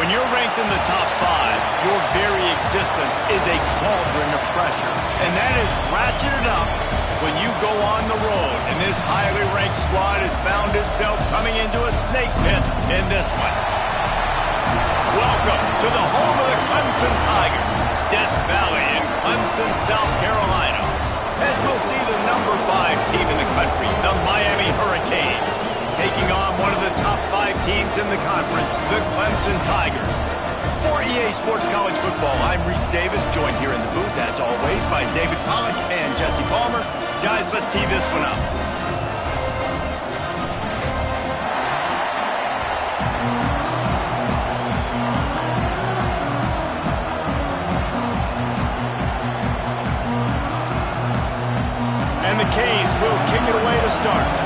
When you're ranked in the top 5, your very existence is a cauldron of pressure. And that is ratcheted up when you go on the road. And this highly ranked squad has found itself coming into a snake pit in this one. Welcome to the home of the Clemson Tigers, Death Valley in Clemson, South Carolina. As we'll see the number 5 team in the country, the Miami Hurricanes, taking on one of the top 5 teams in the conference, the Clemson Tigers. For EA Sports College Football, I'm Reese Davis, joined here in the booth, as always, by David Pollack and Jesse Palmer. Guys, let's tee this one up. And the Canes will kick it away to start.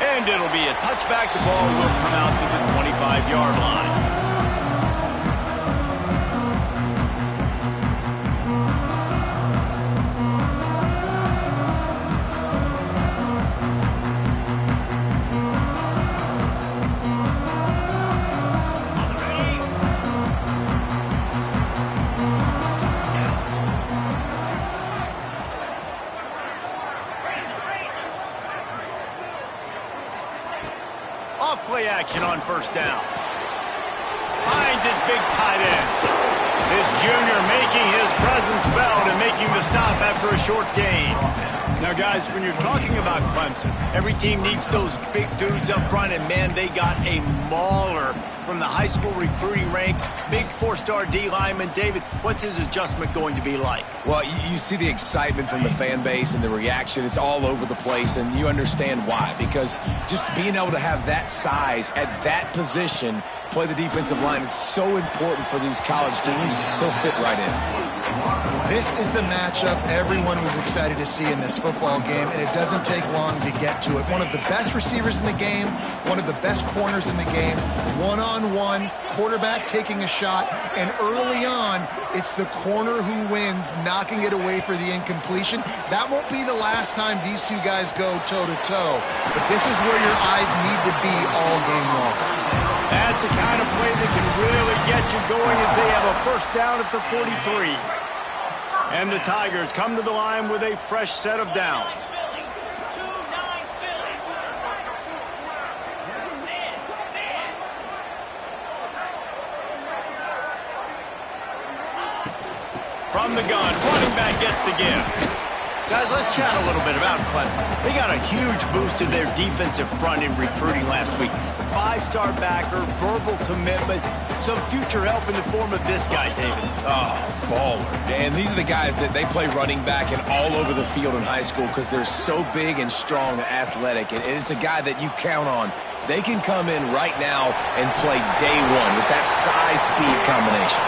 And it'll be a touchback. The ball will come out to the 25-yard line. Off-play action on first down. Finds his big tight end. This junior making his presence felt and making the stop after a short gain. Now, guys, when you're talking about Clemson, every team needs those big dudes up front, and, man, they got a mauler from the high school recruiting ranks. Big 4-star D lineman. David, what's his adjustment going to be like? Well, you see the excitement from the fan base and the reaction. It's all over the place, and you understand why. Because just being able to have that size at that position, play the defensive line, is so important for these college teams. They'll fit right in. This is the matchup everyone was excited to see in this football game, and it doesn't take long to get to it. One of the best receivers in the game, one of the best corners in the game, one-on-one, quarterback taking a shot, and early on, it's the corner who wins, knocking it away for the incompletion. That won't be the last time these two guys go toe-to-toe, but this is where your eyes need to be all game long. That's the kind of play that can really get you going as they have a first down at the 43. And the Tigers come to the line with a fresh set of downs. From the gun, running back gets the give. Guys, let's chat a little bit about Clemson. They got a huge boost to their defensive front in recruiting last week. 5-star backer, verbal commitment, some future help in the form of this guy, David. Oh, baller. And these are the guys that they play running back and all over the field in high school because they're so big and strong and athletic. And it's a guy that you count on. They can come in right now and play day one with that size-speed combination.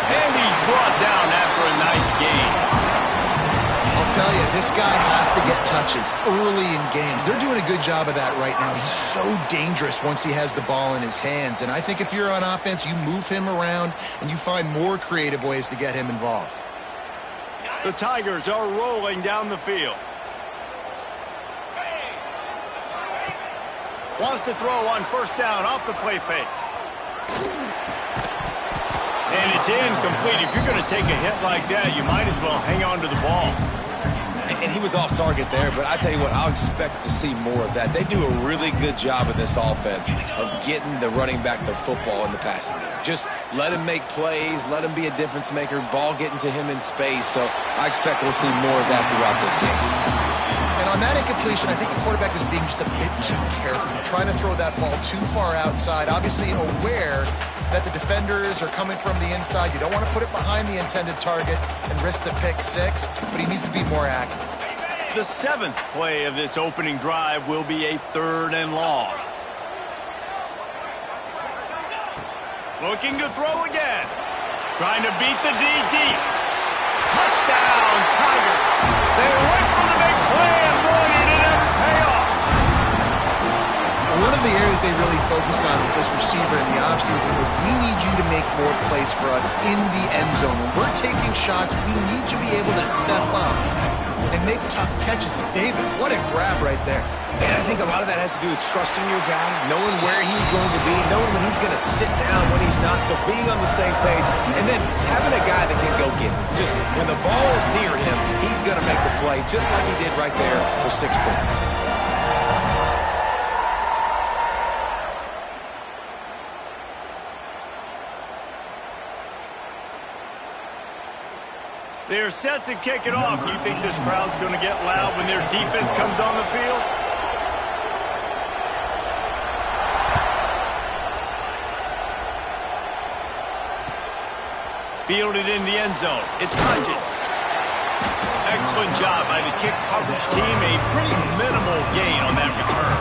And he's brought down after a nice game. I'll tell you, this guy has to get touches early in games. They're doing a good job of that right now. He's so dangerous once he has the ball in his hands. And I think if you're on offense, you move him around and you find more creative ways to get him involved. The Tigers are rolling down the field. Wants to throw on first down off the play fake. And it's incomplete. If you're going to take a hit like that, you might as well hang on to the ball. And he was off target there, but I tell you what, I'll expect to see more of that. They do a really good job in this offense of getting the running back the football in the passing game. Just let him make plays, let him be a difference maker, ball getting to him in space. So I expect we'll see more of that throughout this game. And on that incompletion, I think the quarterback was being just a bit too careful, trying to throw that ball too far outside, obviously aware that the defenders are coming from the inside. You don't want to put it behind the intended target and risk the pick six, but he needs to be more accurate. The 7th play of this opening drive will be a 3rd and long. Looking to throw again. Trying to beat the D deep. Touchdown, Tigers. They went for the big play, and boy, did it ever pay off. One focused on with this receiver in the offseason was, we need you to make more plays for us in the end zone. When we're taking shots, we need you to be able to step up and make tough catches. David, what a grab right there. And I think a lot of that has to do with trusting your guy, knowing where he's going to be, knowing when he's going to sit down, when he's not, so being on the same page, and then having a guy that can go get it. Just when the ball is near him, he's going to make the play, just like he did right there for 6 points. They're set to kick it off. You think this crowd's going to get loud when their defense comes on the field? Fielded in the end zone. It's Hodges. Excellent job by the kick coverage team. A pretty minimal gain on that return.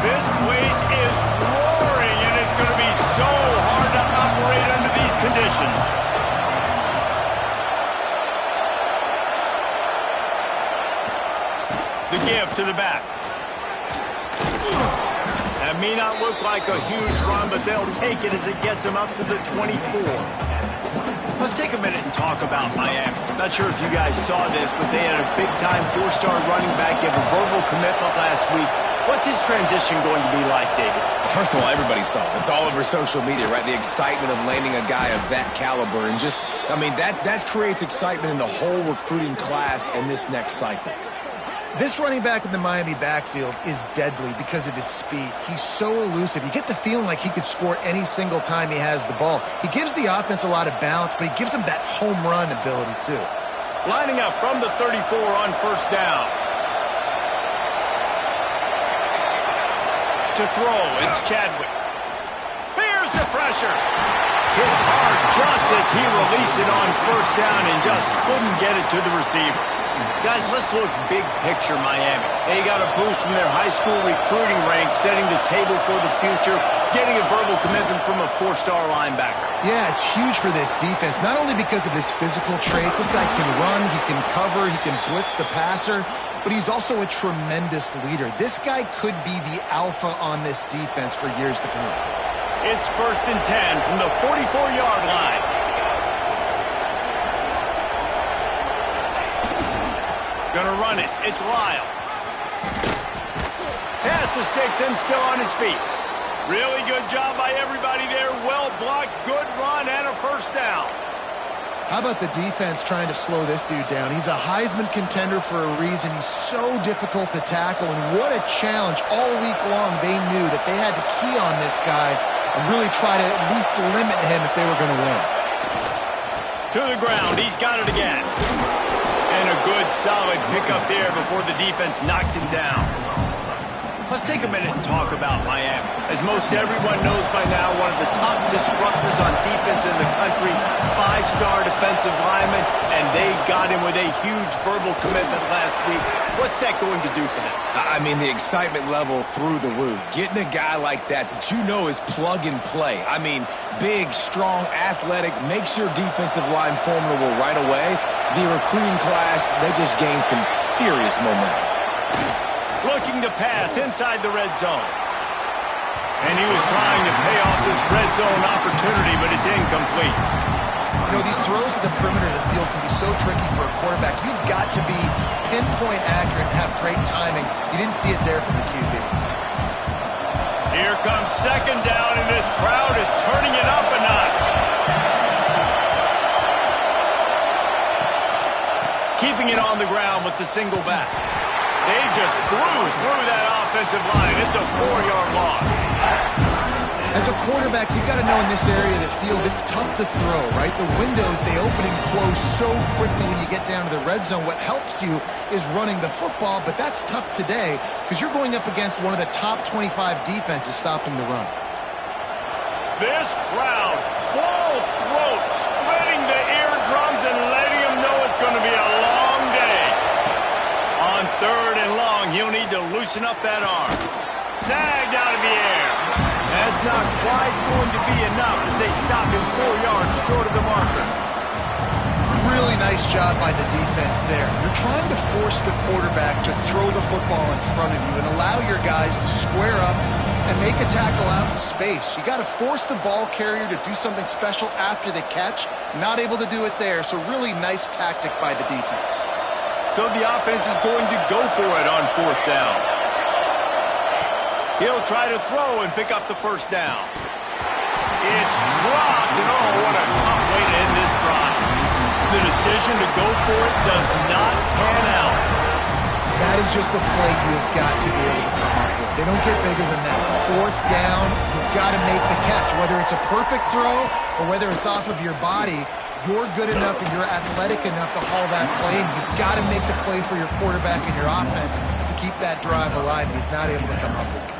This place is roaring, and it's going to be so hard to operate under these conditions. The give to the back. That may not look like a huge run, but they'll take it as it gets them up to the 24. Let's take a minute and talk about Miami. Not sure if you guys saw this, but they had a big-time 4-star running back give a verbal commitment last week. What's his transition going to be like, David? First of all, everybody saw it. It's all over social media, right? The excitement of landing a guy of that caliber. And just, I mean, that creates excitement in the whole recruiting class in this next cycle. This running back in the Miami backfield is deadly because of his speed. He's so elusive. You get the feeling like he could score any single time he has the ball. He gives the offense a lot of balance, but he gives them that home run ability, too. Lining up from the 34 on first down. To throw, it's Chadwick. Here's the pressure. Hit hard just as he released it on first down and just couldn't get it to the receiver. Guys, let's look big picture Miami. They got a boost from their high school recruiting ranks, setting the table for the future, getting a verbal commitment from a 4-star linebacker. Yeah, it's huge for this defense, not only because of his physical traits. This guy can run, he can cover, he can blitz the passer, but he's also a tremendous leader. This guy could be the alpha on this defense for years to come. It's 1st and 10 from the 44-yard line. Gonna run it. It's Lyle. Pass the sticks and still on his feet. Really good job by everybody there. Well blocked, good run, and a first down. How about the defense trying to slow this dude down? He's a Heisman contender for a reason. He's so difficult to tackle, and what a challenge. All week long, they knew that they had to key on this guy and really try to at least limit him if they were going to win. To the ground. He's got it again. And a good, solid pickup there before the defense knocks him down. Let's take a minute and talk about Miami. As most everyone knows by now, one of the top disruptors on defense in the country, 5-star defensive lineman, and they got him with a huge verbal commitment last week. What's that going to do for them? I mean, the excitement level through the roof. Getting a guy like that you know is plug and play. I mean, big, strong, athletic, makes your defensive line formidable right away. The recruiting class, they just gained some serious momentum. Looking to pass inside the red zone. And he was trying to pay off this red zone opportunity, but it's incomplete. You know, these throws to the perimeter of the field can be so tricky for a quarterback. You've got to be pinpoint accurate and have great timing. You didn't see it there from the QB. Here comes 2nd down, and this crowd is turning it up a notch. Keeping it on the ground with the single back. They just blew through that offensive line. It's a 4-yard loss. As a quarterback, you've got to know in this area of the field, it's tough to throw, right? The windows, they open and close so quickly when you get down to the red zone. What helps you is running the football, but that's tough today because you're going up against one of the top 25 defenses stopping the run. This crowd, full throat, splitting the eardrums and letting them know it's going to be a long day. On 3rd and long, he'll need to loosen up that arm. Snagged out of the air. That's not quite going to be enough as they stop him 4 yards short of the marker. Really nice job by the defense there. You're trying to force the quarterback to throw the football in front of you and allow your guys to square up and make a tackle out in space. You got to force the ball carrier to do something special after the catch. Not able to do it there, so really nice tactic by the defense. So the offense is going to go for it on 4th down. He'll try to throw and pick up the 1st down. It's dropped, and oh, what a tough way to end this drive. The decision to go for it does not pan out. That is just a play you've got to be able to come up with. They don't get bigger than that. 4th down, you've got to make the catch. Whether it's a perfect throw or whether it's off of your body, you're good enough and you're athletic enough to haul that play, and you've got to make the play for your quarterback and your offense to keep that drive alive, and he's not able to come up with it.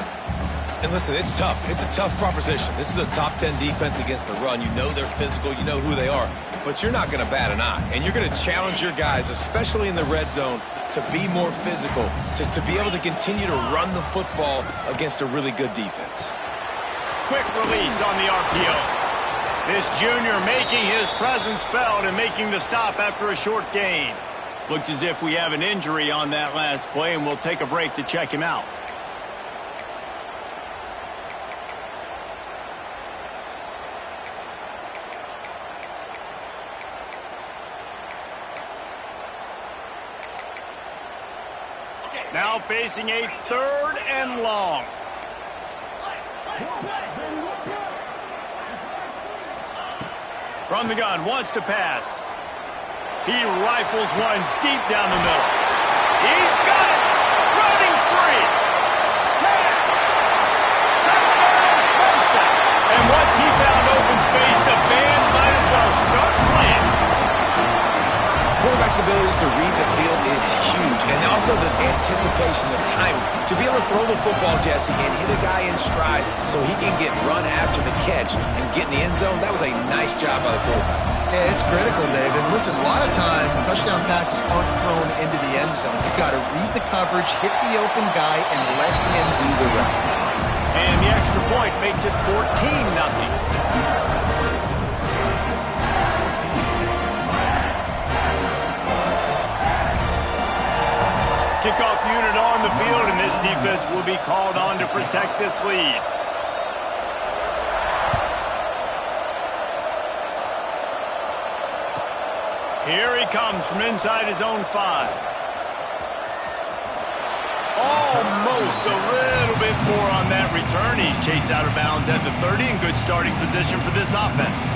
And listen, it's tough. It's a tough proposition. This is a top 10 defense against the run. You know they're physical. You know who they are. But you're not going to bat an eye. And you're going to challenge your guys, especially in the red zone, to be more physical, to be able to continue to run the football against a really good defense. Quick release on the RPO. This junior making his presence felt and making the stop after a short gain. Looks as if we have an injury on that last play, and we'll take a break to check him out. Now facing a 3rd and long. From the gun, wants to pass. He rifles one deep down the middle. He's got it! Running free! Touchdown, Clemson! And once he found open space, the band might as well start playing. Quarterback's abilities to read the field is huge, and also the anticipation, the timing. To be able to throw the football, Jesse, and hit a guy in stride so he can get run after the catch and get in the end zone, that was a nice job by the quarterback. Yeah, it's critical, Dave. And listen, a lot of times, touchdown passes aren't thrown into the end zone. You've got to read the coverage, hit the open guy, and let him do the rest. And the extra point makes it 14-0. Kickoff unit on the field, and this defense will be called on to protect this lead. Here he comes from inside his own 5. Almost a little bit more on that return. He's chased out of bounds at the 30, in good starting position for this offense.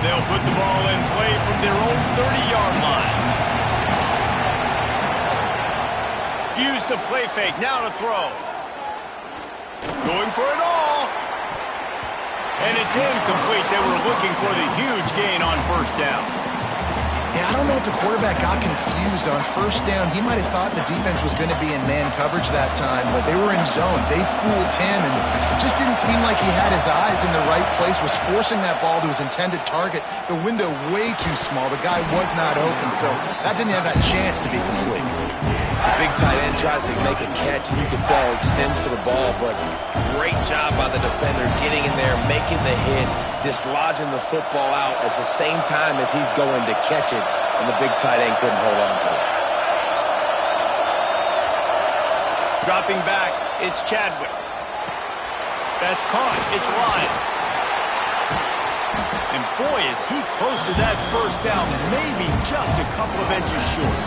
They'll put the ball in play from their own 30-yard line. Use the play fake, now to throw. Going for it all. And it's incomplete. They were looking for the huge gain on 1st down. Yeah, I don't know if the quarterback got confused on 1st down. He might have thought the defense was going to be in man coverage that time, but they were in zone. They fooled him, and it just didn't seem like he had his eyes in the right place, was forcing that ball to his intended target. The window way too small. The guy was not open, so that didn't have that chance to be complete. The big tight end tries to make a catch, and you can tell extends for the ball, but great job by the defender getting in there, making the hit, dislodging the football out at the same time as he's going to catch it, and the big tight end couldn't hold on to it. Dropping back, it's Chadwick. That's caught. It's Lyon. And boy, is he close to that 1st down, maybe just a couple of inches short.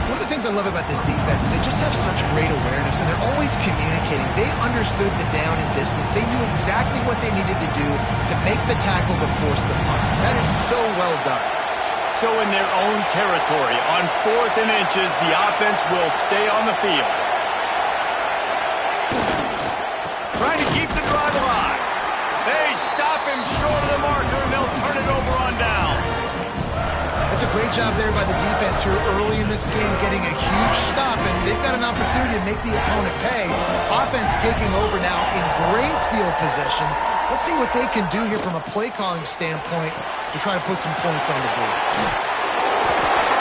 One of the things I love about this defense is they just have such great awareness, and they're always communicating. They understood the down and distance. They knew exactly what they needed to do to make the tackle to force the punt. That is so well done. So in their own territory, on 4th and inches, the offense will stay on the field. Trying to keep the drive alive. They stop him short of the marker, and they'll turn it over on down. That's a great job there by the defense here early in this game, getting a huge stop, and they've got an opportunity to make the opponent pay. Offense taking over now in great field possession. Let's see what they can do here from a play-calling standpoint to try to put some points on the board.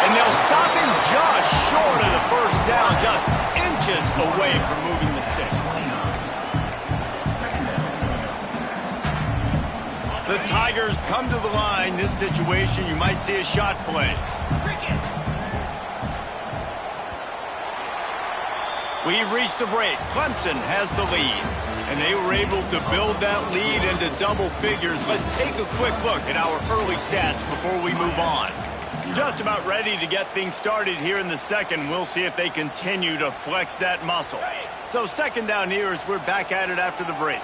And they'll stop him just short of the 1st down, just inches away from moving the sticks. The Tigers come to the line. This situation, you might see a shot play. We've reached the break. Clemson has the lead, and they were able to build that lead into double figures. Let's take a quick look at our early stats before we move on. Just about ready to get things started here in the second. We'll see if they continue to flex that muscle. So second down here as we're back at it after the break.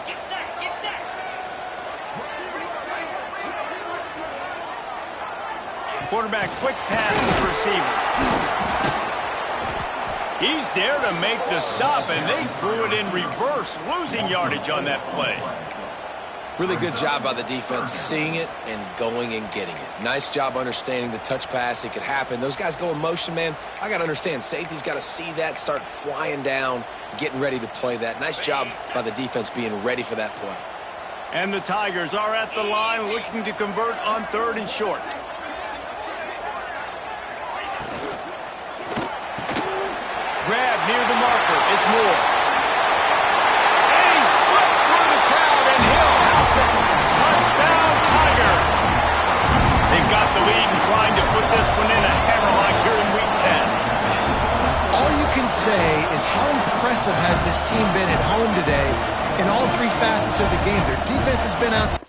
Get set, get set. Quarterback quick pass to the receiver. He's there to make the stop, and they threw it in reverse, losing yardage on that play. Really good job by the defense, seeing it and going and getting it. Nice job understanding the touch pass. It could happen. Those guys go in motion, man. I got to understand, safety's got to see that, start flying down, getting ready to play that. Nice job by the defense being ready for that play. And the Tigers are at the line looking to convert on 3rd and short. Grab near the marker. It's Moore. And he slipped through the crowd, and he'll house it. Touchdown, Tiger. They've got the lead and trying to put this one in a hammerlock here in Week 10. All you can say is how impressive has this team been at home today in all 3 facets of the game. Their defense has been outstanding.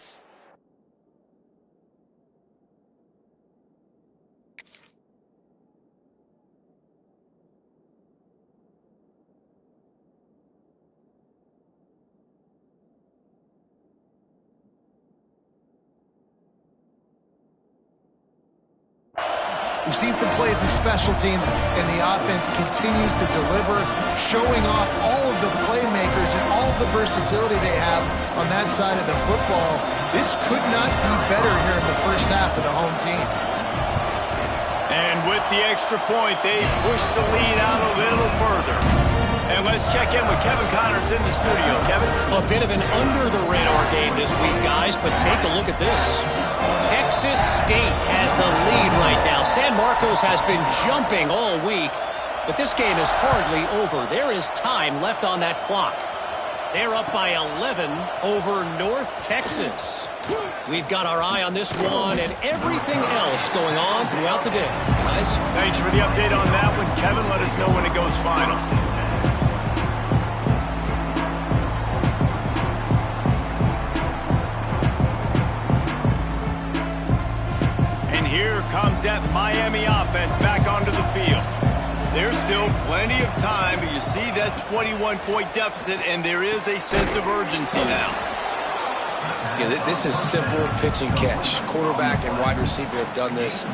We've seen some plays in special teams, and the offense continues to deliver, showing off all of the playmakers and all of the versatility they have on that side of the football. This could not be better here in the first half of the home team. And with the extra point, they push the lead out a little further. And let's check in with Kevin Connors in the studio. Kevin? A bit of an under-the-radar game this week, guys, but take a look at this. Texas State has the lead right now. San Marcos has been jumping all week, but this game is hardly over. There is time left on that clock. They're up by 11 over North Texas. We've got our eye on this one and everything else going on throughout the day. Guys? Thanks for the update on that one, Kevin. Let us know when it goes final. Here comes that Miami offense back onto the field. There's still plenty of time, but you see that 21-point deficit, and there is a sense of urgency now. Yeah, this is simple pitch and catch. Quarterback and wide receiver have done this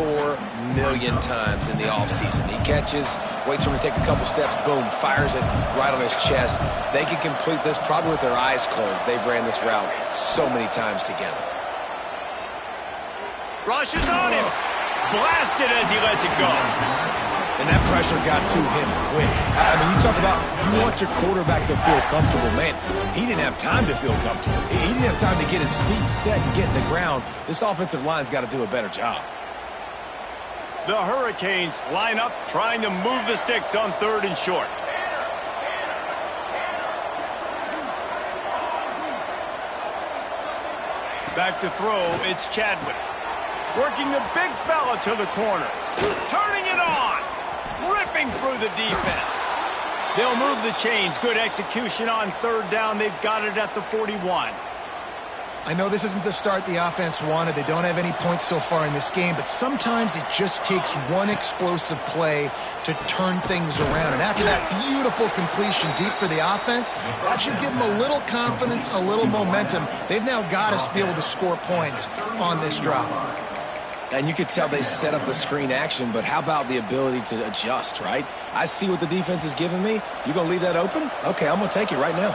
4 million times in the offseason. He catches, waits for him to take a couple steps, boom, fires it right on his chest. They can complete this probably with their eyes closed. They've ran this route so many times together. Rushes on him. Blasted as he lets it go. And that pressure got to him quick. I mean, you talk about you want your quarterback to feel comfortable. Man, he didn't have time to feel comfortable. He didn't have time to get his feet set and get in the ground. This offensive line's got to do a better job. The Hurricanes line up trying to move the sticks on 3rd and short. Back to throw, it's Chadwick. Working the big fella to the corner. Turning it on. Ripping through the defense. They'll move the chains. Good execution on 3rd down. They've got it at the 41. I know this isn't the start the offense wanted. They don't have any points so far in this game, but sometimes it just takes one explosive play to turn things around. And after that beautiful completion deep for the offense, that should give them a little confidence, a little momentum. They've now got to be able to score points on this drive. And you could tell they set up the screen action, but how about the ability to adjust, right? I see what the defense is giving me. You going to leave that open? Okay, I'm going to take it right now.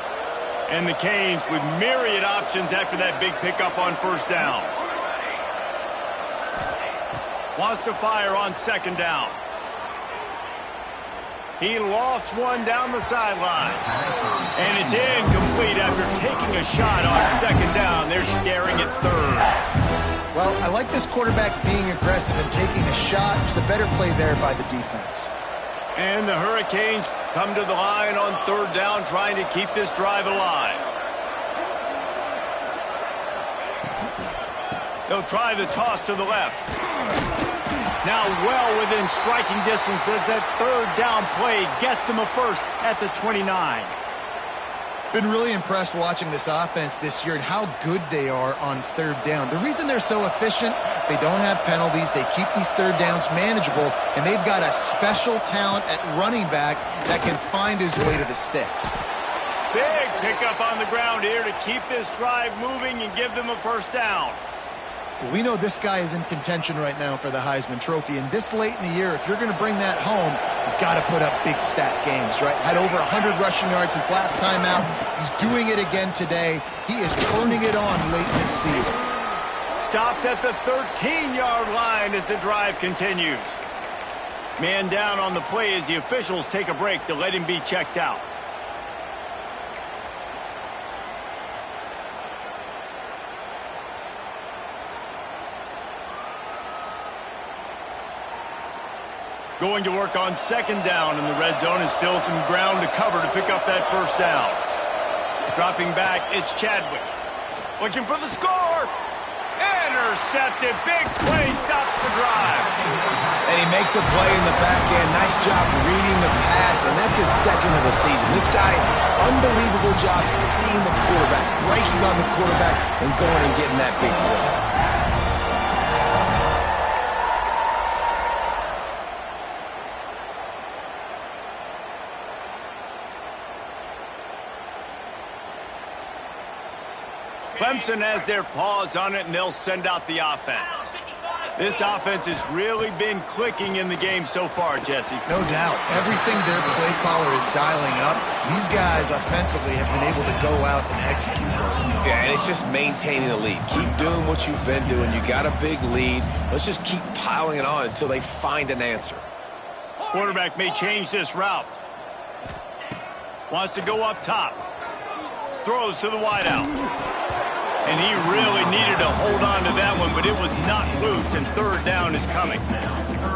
And the Canes with myriad options after that big pickup on 1st down. Wants to fire on 2nd down. He lost one down the sideline. And it's incomplete after taking a shot on 2nd down. They're staring at 3rd. Well, I like this quarterback being aggressive and taking a shot. Just a better play there by the defense. And the Hurricanes come to the line on 3rd down, trying to keep this drive alive. He'll try the toss to the left. Now well within striking distance as that third down play gets him a first at the 29. Been really impressed watching this offense this year and how good they are on third down. The reason they're so efficient, they don't have penalties, they keep these third downs manageable, and they've got a special talent at running back that can find his way to the sticks. Big pickup on the ground here to keep this drive moving and give them a first down. We know this guy is in contention right now for the Heisman Trophy, and this late in the year, if you're going to bring that home, you've got to put up big stat games, right? Had over 100 rushing yards his last time out. He's doing it again today. He is turning it on late this season. Stopped at the 13-yard line as the drive continues. Man down on the play as the officials take a break to let him be checked out. Going to work on second down in the red zone, and still some ground to cover to pick up that first down. Dropping back, it's Chadwick. Looking for the score. Intercepted. Big play stops the drive. And he makes a play in the back end. Nice job reading the pass, and that's his second of the season. This guy, unbelievable job seeing the quarterback, breaking on the quarterback, and going and getting that big play. Clemson has their paws on it, and they'll send out the offense. This offense has really been clicking in the game so far, Jesse. No doubt. Everything their play caller is dialing up, these guys offensively have been able to go out and execute. Yeah, and it's just maintaining the lead. Keep doing what you've been doing. You got a big lead. Let's just keep piling it on until they find an answer. Quarterback may change this route. Wants to go up top. Throws to the wideout. And he really needed to hold on to that one, but it was not loose, and third down is coming.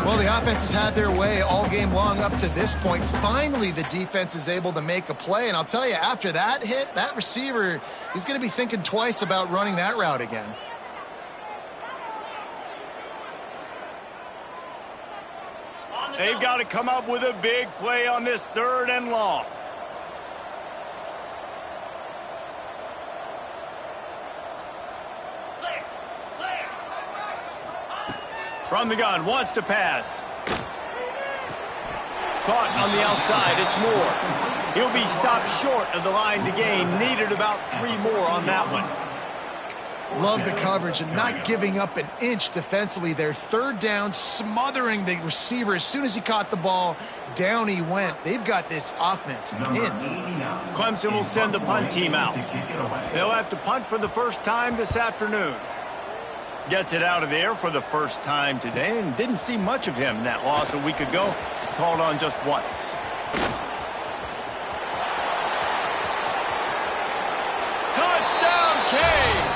Well, the offense has had their way all game long up to this point. Finally, the defense is able to make a play, and I'll tell you, after that hit, that receiver, he's going to be thinking twice about running that route again. They've got to come up with a big play on this third and long. From the gun, wants to pass. Caught on the outside, it's Moore. He'll be stopped short of the line to gain. Needed about 3 more on that one. Love the coverage and not giving up an inch defensively. Their third down, smothering the receiver. As soon as he caught the ball, down he went. They've got this offense pinned. Clemson will send the punt team out. They'll have to punt for the first time this afternoon. Gets it out of the air for the first time today, and didn't see much of him in that loss a week ago. Called on just once. Touchdown, Canes!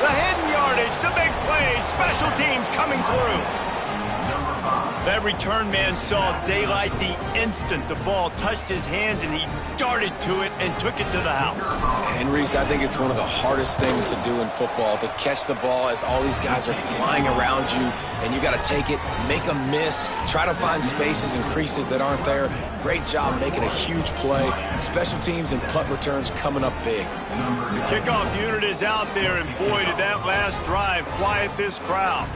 The hidden yardage, the big play, special teams coming through. That return man saw daylight the instant the ball touched his hands, and he darted to it and took it to the house. And Reese, I think it's one of the hardest things to do in football, to catch the ball as all these guys are flying around you, and you got to take it, make a miss, try to find spaces and creases that aren't there. Great job making a huge play. Special teams and punt returns coming up big. The kickoff unit is out there, and boy, did that last drive quiet this crowd.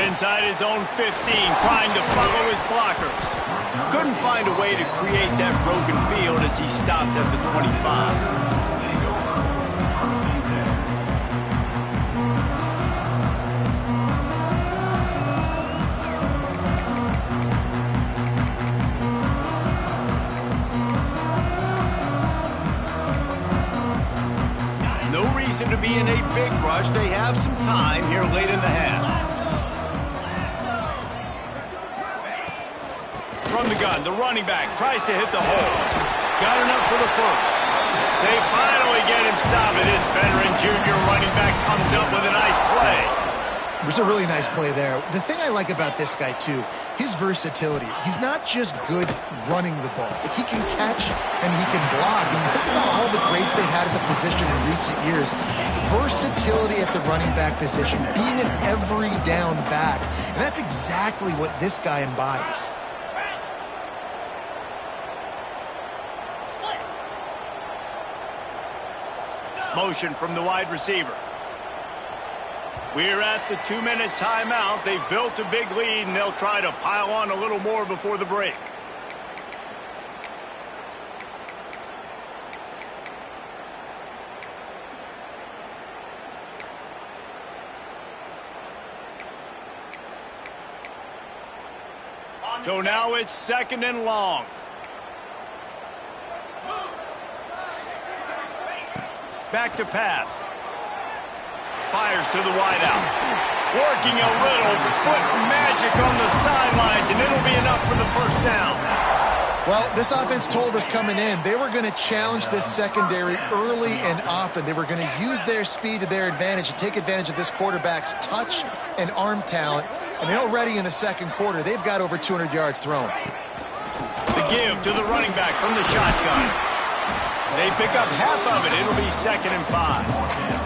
Inside his own 15, trying to follow his blockers. Couldn't find a way to create that broken field as he stopped at the 25. No reason to be in a big rush. They have some time here late in the half. From the gun, the running back tries to hit the hole. Got enough for the first. They finally get him stopped. This veteran junior running back comes up with a nice play. It was a really nice play there. The thing I like about this guy, too, his versatility. He's not just good running the ball, but he can catch and he can block. And think about all the greats they've had at the position in recent years. Versatility at the running back position, being an every down back. And that's exactly what this guy embodies. Motion from the wide receiver. We're at the 2-minute timeout. They've built a big lead, and they'll try to pile on a little more before the break. So now it's 2nd and long. Back to pass. Fires to the wideout. Working a little foot magic on the sidelines, and it'll be enough for the first down. Well, this offense told us coming in they were going to challenge this secondary early and often. They were going to use their speed to their advantage and take advantage of this quarterback's touch and arm talent. And already in the second quarter, they've got over 200 yards thrown. The give to the running back from the shotgun. They pick up half of it. It'll be 2nd and 5.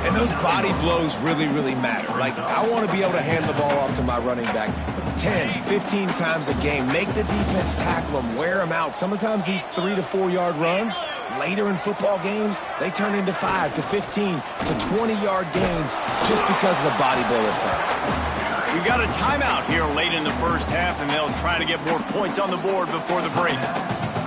And those body blows really, really matter. Like, I want to be able to hand the ball off to my running back 10, 15 times a game. Make the defense tackle them, wear them out. Sometimes these 3 to 4 yard runs, later in football games, they turn into 5 to 15 to 20 yard gains just because of the body blow effect. We've got a timeout here late in the first half, and they'll try to get more points on the board before the break.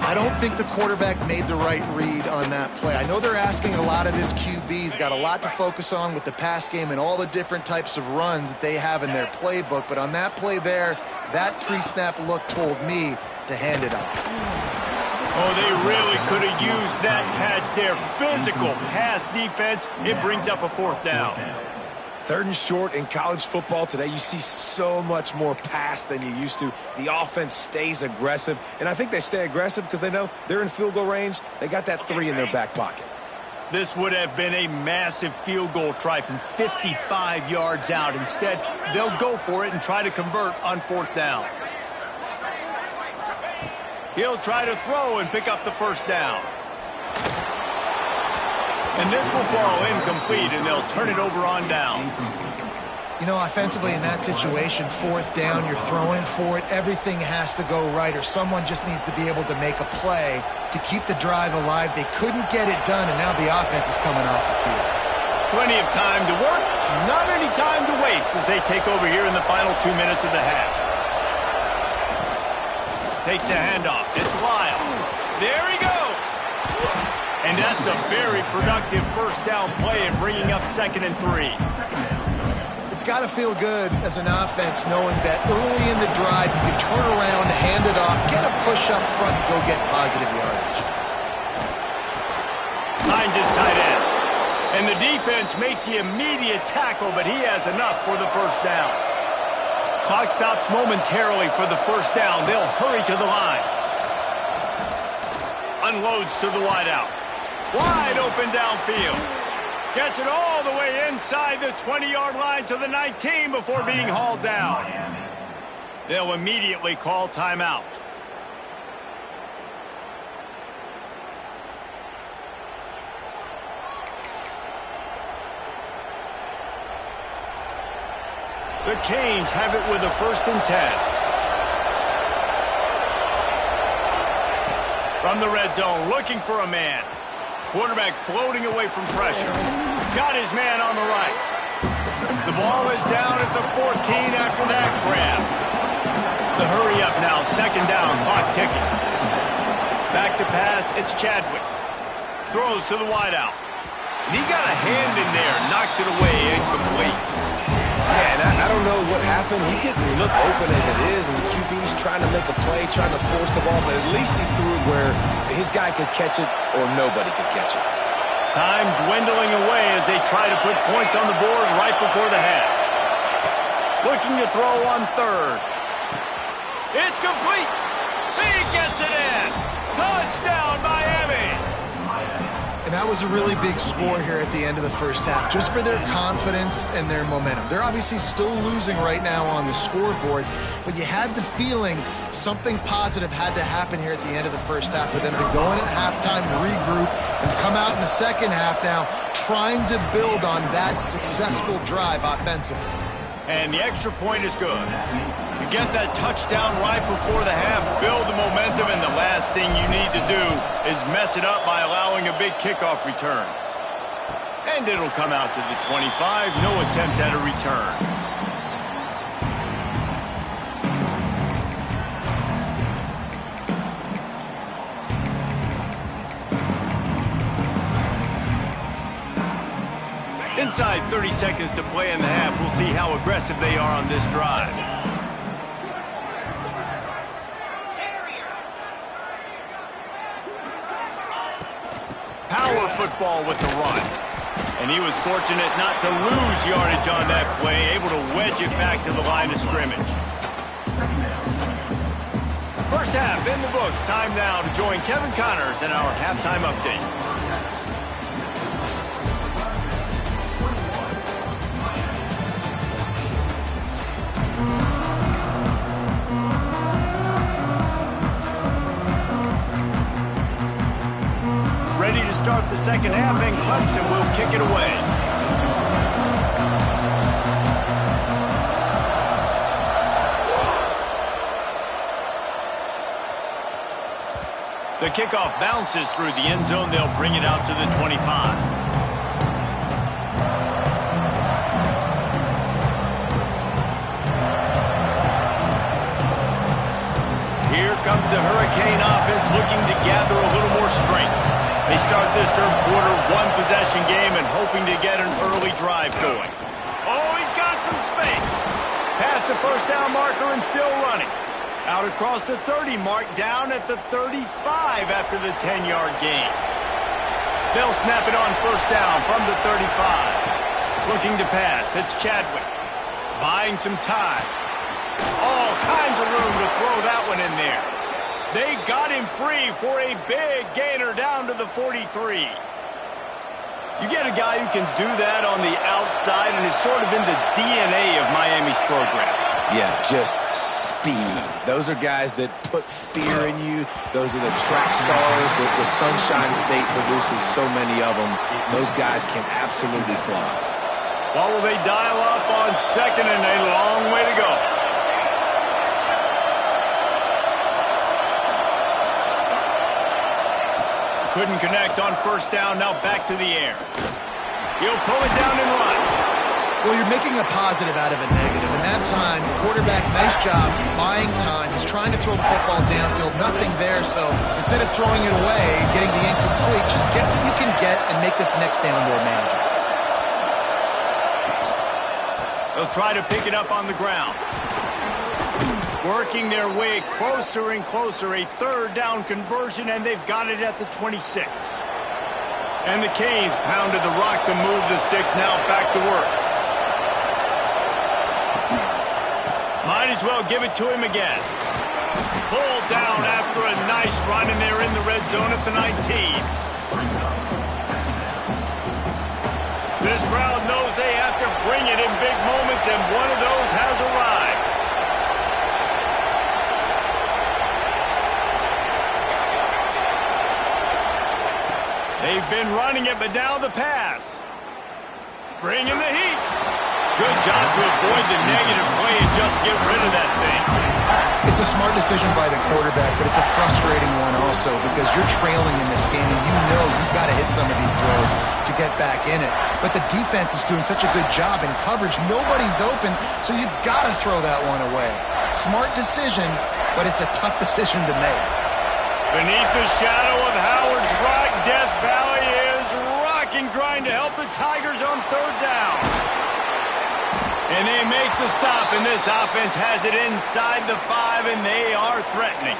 I don't think the quarterback made the right read on that play. I know they're asking a lot of his QBs, got a lot to focus on with the pass game and all the different types of runs that they have in their playbook. But on that play there, that pre-snap look told me to hand it off. Oh, they really could have used that catch there. Physical pass defense. It brings up a 4th down. 3rd and short in college football today, you see so much more pass than you used to. The offense stays aggressive, and I think they stay aggressive because they know they're in field goal range. They got that 3 in their back pocket. This would have been a massive field goal try from 55 yards out. Instead, they'll go for it and try to convert on 4th down. He'll try to throw and pick up the 1st down. And this will fall incomplete, and they'll turn it over on downs. You know, offensively in that situation, 4th down, you're throwing for it. Everything has to go right, or someone just needs to be able to make a play to keep the drive alive. They couldn't get it done, and now the offense is coming off the field. Plenty of time to work, not any time to waste as they take over here in the final 2 minutes of the half. Takes the handoff. It's Lyle. There he goes. And that's a very productive 1st down play and bringing up 2nd and 3. It's got to feel good as an offense knowing that early in the drive you can turn around, hand it off, get a push up front, go get positive yardage. Finds his tight end. And the defense makes the immediate tackle, but he has enough for the 1st down. Clock stops momentarily for the 1st down. They'll hurry to the line. Unloads to the wideout. Wide open downfield. Gets it all the way inside the 20-yard line to the 19 before being hauled down. They'll immediately call timeout. The Canes have it with a 1st and 10. From the red zone, looking for a man. Quarterback floating away from pressure. Got his man on the right. The ball is down at the 14 after that grab. The hurry up now, 2nd down, clock ticking. Back to pass, it's Chadwick. Throws to the wideout. And he got a hand in there, knocks it away, incomplete. Yeah, and I don't know what happened. He didn't look open as it is, and the QB's trying to make a play, trying to force the ball, but at least he threw it where his guy could catch it or nobody could catch it. Time dwindling away as they try to put points on the board right before the half. Looking to throw on 3rd. It's complete. He gets it in. Touchdown, Miami. And that was a really big score here at the end of the first half, just for their confidence and their momentum. They're obviously still losing right now on the scoreboard, but you had the feeling something positive had to happen here at the end of the first half for them to go in at halftime, regroup, and come out in the second half now trying to build on that successful drive offensively. And the extra point is good. You get that touchdown right before the half, build the momentum, and the last thing you need to do is mess it up by allowing a big kickoff return. And it'll come out to the 25, no attempt at a return. Inside 30 seconds to play in the half. We'll see how aggressive they are on this drive. Power football with the run. And he was fortunate not to lose yardage on that play, able to wedge it back to the line of scrimmage. First half in the books. Time now to join Kevin Connors in our halftime update. Ready to start the second half, and Clemson will kick it away. The kickoff bounces through the end zone. They'll bring it out to the 25. Here comes the Hurricane offense looking to gather a little more strength. They start this third quarter one-possession game and hoping to get an early drive going. Oh, he's got some space. Past the first down marker and still running. Out across the 30 mark, down at the 35 after the 10-yard gain. They'll snap it on first down from the 35. Looking to pass, it's Chadwick. Buying some time. All kinds of room to throw that one in there. They got him free for a big gainer down to the 43. You get a guy who can do that on the outside and is sort of in the DNA of Miami's program. Yeah, just speed. Those are guys that put fear in you. Those are the track stars that the Sunshine State produces so many of them. Those guys can absolutely fly. What will they dial up on second and a long way to go? Couldn't connect on first down, now back to the air. He'll pull it down and run. Well, you're making a positive out of a negative. And that time, quarterback, nice job buying time. He's trying to throw the football downfield. Nothing there, so instead of throwing it away, getting the incomplete, just get what you can get and make this next down more manageable. They'll try to pick it up on the ground. Working their way closer and closer, a third down conversion, and they've got it at the 26. And the Canes pounded the rock to move the sticks, now back to work. Might as well give it to him again. Pulled down after a nice run, and they're in the red zone at the 19. This crowd knows they have to bring it in big moments, and one of those has arrived. They've been running it, but now the pass. Bringing the heat. Good job to avoid the negative play and just get rid of that thing. It's a smart decision by the quarterback, but it's a frustrating one also because you're trailing in this game and you know you've got to hit some of these throws to get back in it. But the defense is doing such a good job in coverage. Nobody's open, so you've got to throw that one away. Smart decision, but it's a tough decision to make. Beneath the shadow of Howard's Rock, Death Valley is rocking, trying to help the Tigers on third down. And they make the stop, and this offense has it inside the 5, and they are threatening.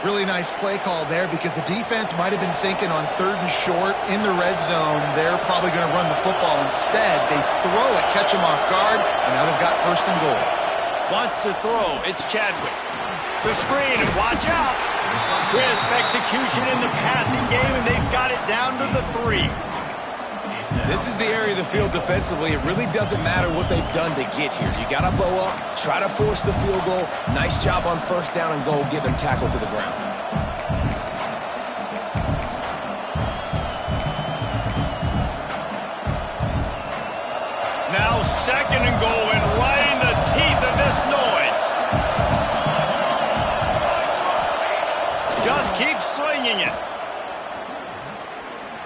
Really nice play call there because the defense might have been thinking on third and short in the red zone. They're probably going to run the football instead. They throw it, catch them off guard, and now they've got first and goal. Wants to throw. It's Chadwick. The screen, and watch out. Crisp execution in the passing game, and they've got it down 3. This is the area of the field defensively. It really doesn't matter what they've done to get here. You got to bow up, try to force the field goal. Nice job on first down and goal, getting them tackled to the ground. Now 2nd and goal, and right in the teeth of this noise. Just keep slinging it.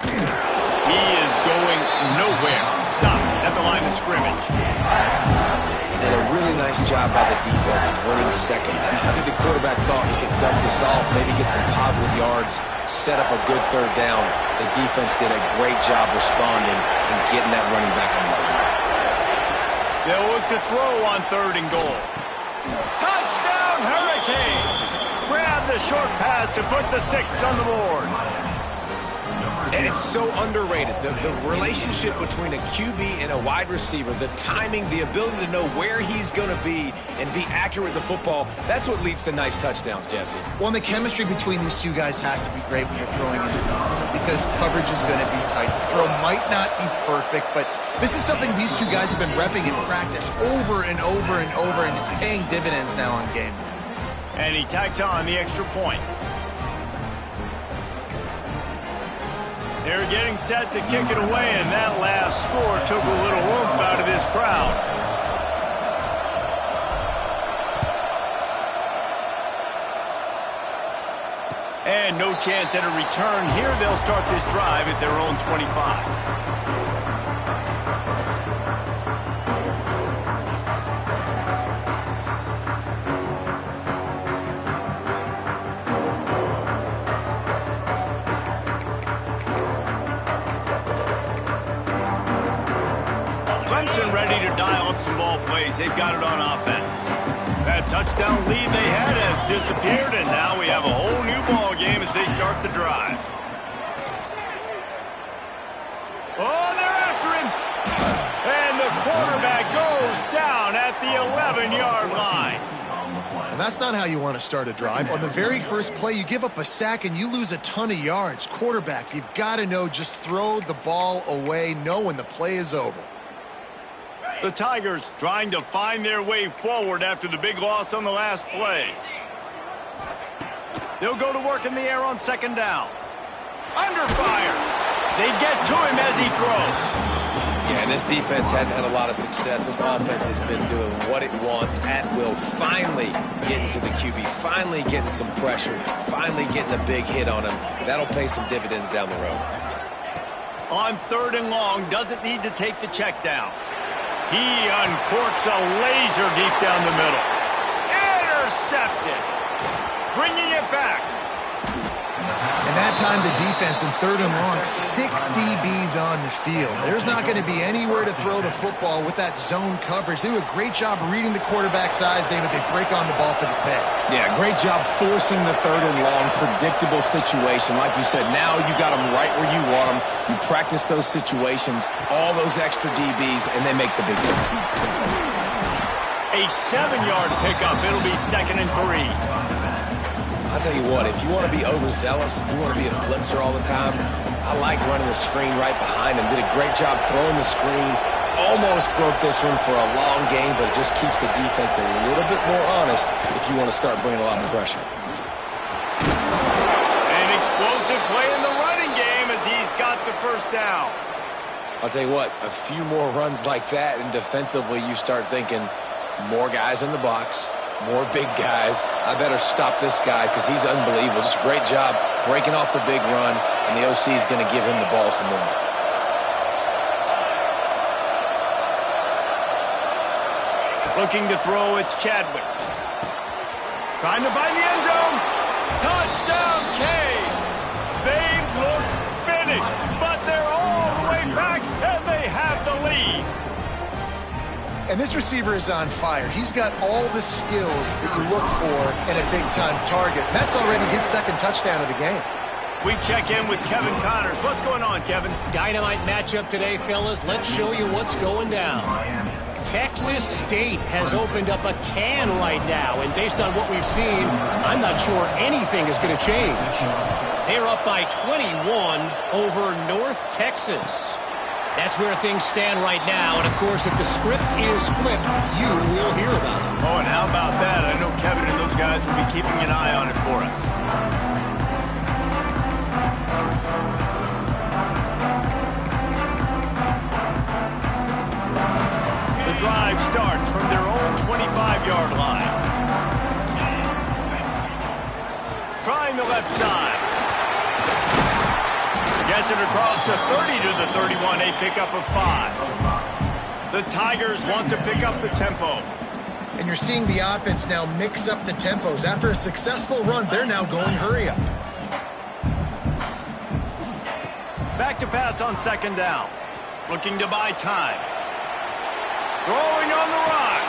He is going nowhere. Stop at the line of scrimmage. And a really nice job by the defense winning second down. I think the quarterback thought he could dump this off, maybe get some positive yards, set up a good third down. The defense did a great job responding and getting that running back on the ground. They'll look to throw on 3rd and goal. Touchdown, Hurricanes! Grab the short pass to put the 6 on the board. And it's so underrated. The relationship between a QB and a wide receiver, the timing, the ability to know where he's going to be and be accurate with the football, that's what leads to nice touchdowns, Jesse. Well, and the chemistry between these two guys has to be great when you're throwing into the because coverage is going to be tight. The throw might not be perfect, but this is something these two guys have been repping in practice over and over and over, and it's paying dividends now on game day. And he tacks on the extra point. They're getting set to kick it away, and that last score took a little oomph out of this crowd. And no chance at a return here. They'll start this drive at their own 25. Clemson ready to dial up some ball plays. They've got it on offense. That touchdown lead they had has disappeared, and now we have a whole new ball game as they start the drive. Oh, they're after him. And the quarterback goes down at the 11-yard line. And that's not how you want to start a drive. On the very first play, you give up a sack and you lose a ton of yards. Quarterback, you've got to know, just throw the ball away, know when the play is over. The Tigers trying to find their way forward after the big loss on the last play. They'll go to work in the air on 2nd down. Under fire. They get to him as he throws. Yeah, and this defense hadn't had a lot of success. This offense has been doing what it wants at will. Finally getting to the QB. Finally getting some pressure. Finally getting a big hit on him. That'll pay some dividends down the road. On 3rd and long, doesn't need to take the check down. He uncorks a laser deep down the middle. Intercepted. Bringing it back. And that time the defense in 3rd and long, 6 DBs on the field. There's not going to be anywhere to throw the football with that zone coverage. They do a great job reading the quarterback's eyes, David. They break on the ball for the pick. Yeah, great job forcing the 3rd and long, predictable situation. Like you said, now you got them right where you want them. You practice those situations, all those extra DBs, and they make the big play. A 7-yard pickup. It'll be 2nd and 3. I'll tell you what, if you want to be overzealous, if you want to be a blitzer all the time, I like running the screen right behind him. Did a great job throwing the screen. Almost broke this one for a long game, but it just keeps the defense a little bit more honest if you want to start bringing a lot of pressure. An explosive play in the running game as he's got the first down. I'll tell you what, a few more runs like that, and defensively you start thinking more guys in the box, more big guys. I better stop this guy because he's unbelievable. Just a great job breaking off the big run, and the OC is going to give him the ball some more. Looking to throw, it's Chadwick. Trying to find the end zone. Touchdown, Canes. They look finished, but they're all the way back, and they have the lead. And this receiver is on fire. He's got all the skills that you look for in a big-time target. That's already his 2nd touchdown of the game. We check in with Kevin Connors. What's going on, Kevin? Dynamite matchup today, fellas. Let's show you what's going down. Texas State has opened up a can right now, and based on what we've seen, I'm not sure anything is going to change. They're up by 21 over North Texas. That's where things stand right now. And, of course, if the script is flipped, you will hear about it. Oh, and how about that? I know Kevin and those guys will be keeping an eye on it for us. The drive starts from their own 25-yard line. Trying the left side. Gets it across the 30 to the 31, a pickup of 5. The Tigers want to pick up the tempo. And you're seeing the offense now mix up the tempos. After a successful run, they're now going hurry up. Back to pass on second down. Looking to buy time. Throwing on the run.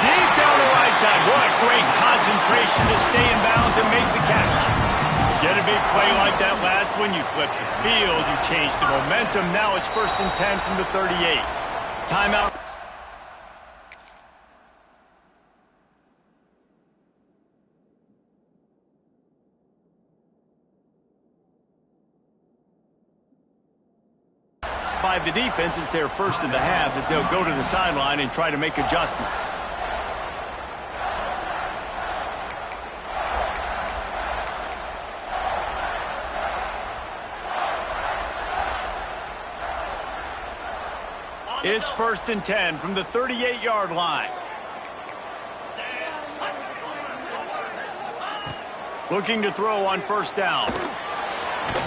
Deep down the right side. What great concentration to stay in bounds and make the catch. Get a big play like that last one, you flip the field, you change the momentum. Now it's 1st and 10 from the 38. Timeout. By the defense, it's their first of the half as they'll go to the sideline and try to make adjustments. It's 1st and 10 from the 38-yard line. Looking to throw on 1st down.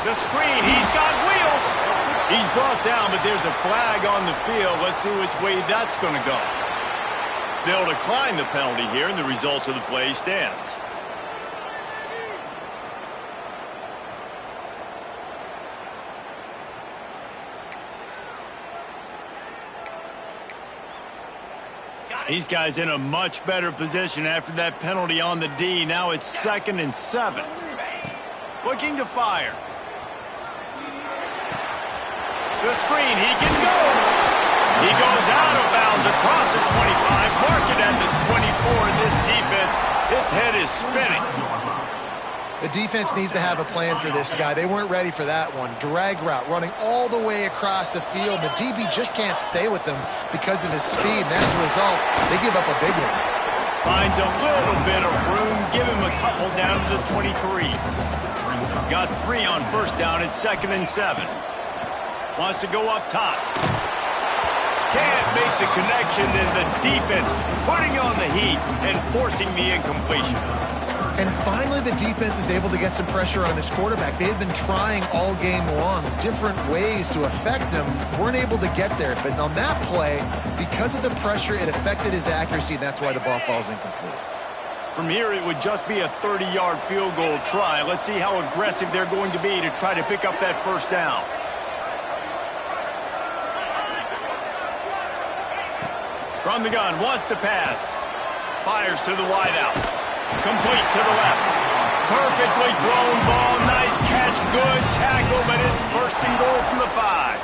The screen, he's got wheels. He's brought down, but there's a flag on the field. Let's see which way that's going to go. They'll decline the penalty here, and the result of the play stands. These guys in a much better position after that penalty on the D. Now it's 2nd and 7. Looking to fire. The screen, he can go. He goes out of bounds across the 25. Mark it at the 24 in this defense. Its head is spinning. The defense needs to have a plan for this guy. They weren't ready for that one. Drag route running all the way across the field. The DB just can't stay with him because of his speed. And as a result, they give up a big one. Finds a little bit of room. Give him a couple down to the 23. Got 3 on 1st down at 2nd and 7. Wants to go up top. Can't make the connection, and the defense putting on the heat and forcing the incompletion. And finally, the defense is able to get some pressure on this quarterback. They had been trying all game long different ways to affect him. Weren't able to get there. But on that play, because of the pressure, it affected his accuracy, and that's why the ball falls incomplete. From here, it would just be a 30-yard field goal try. Let's see how aggressive they're going to be to try to pick up that 1st down. From the gun, wants to pass. Fires to the wideout. Complete to the left. Perfectly thrown ball. Nice catch. Good tackle, but it's 1st and goal from the 5.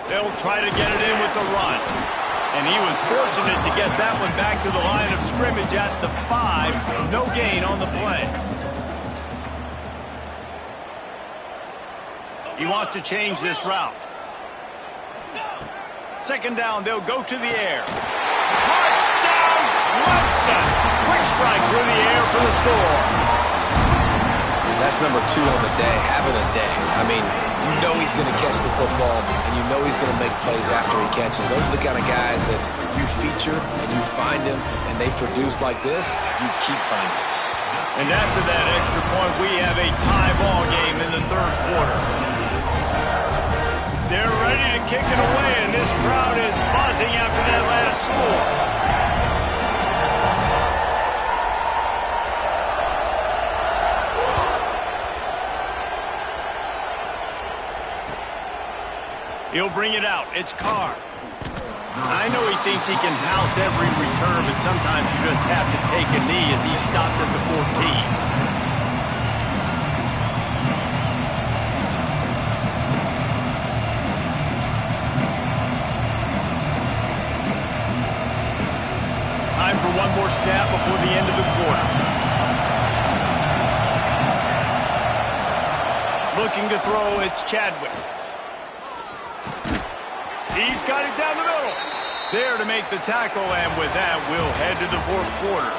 They'll try to get it in with the run. And he was fortunate to get that one back to the line of scrimmage at the 5. No gain on the play. He wants to change this route. 2nd down, they'll go to the air. Touchdown, Clemson! Quick strike through the air for the score. That's number 2 on the day, having a day. I mean, you know he's going to catch the football, and you know he's going to make plays after he catches. Those are the kind of guys that you feature, and you find them, and they produce like this, you keep finding them. And after that extra point, we have a tie ball game in the 3rd quarter. They're ready to kick it away, and this crowd is buzzing after that last score. He'll bring it out. It's Carr. I know he thinks he can house every return, but sometimes you just have to take a knee as he stopped at the 14. one more snap before the end of the quarter. Looking to throw, it's Chadwick. He's got it down the middle. There to make the tackle, and with that, we'll head to the fourth quarter.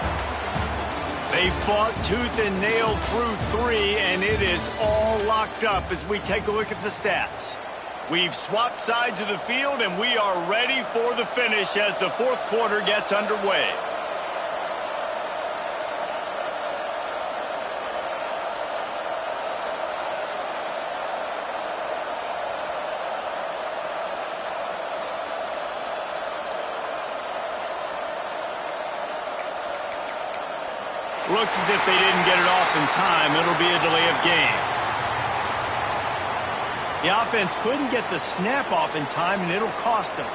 They fought tooth and nail through 3, and it is all locked up as we take a look at the stats. We've swapped sides of the field, and we are ready for the finish as the fourth quarter gets underway. Looks as if they didn't get it off in time. It'll be a delay of game. The offense couldn't get the snap off in time, and it'll cost them.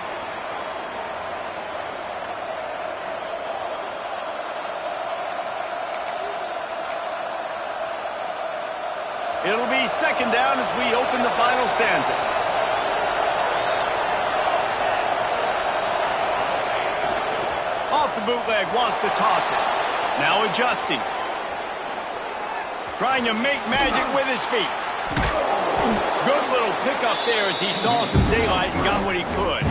It'll be second down as we open the final stanza. Off the bootleg, wants to toss it. Now adjusting. Trying to make magic with his feet. Good little pickup there as he saw some daylight and got what he could.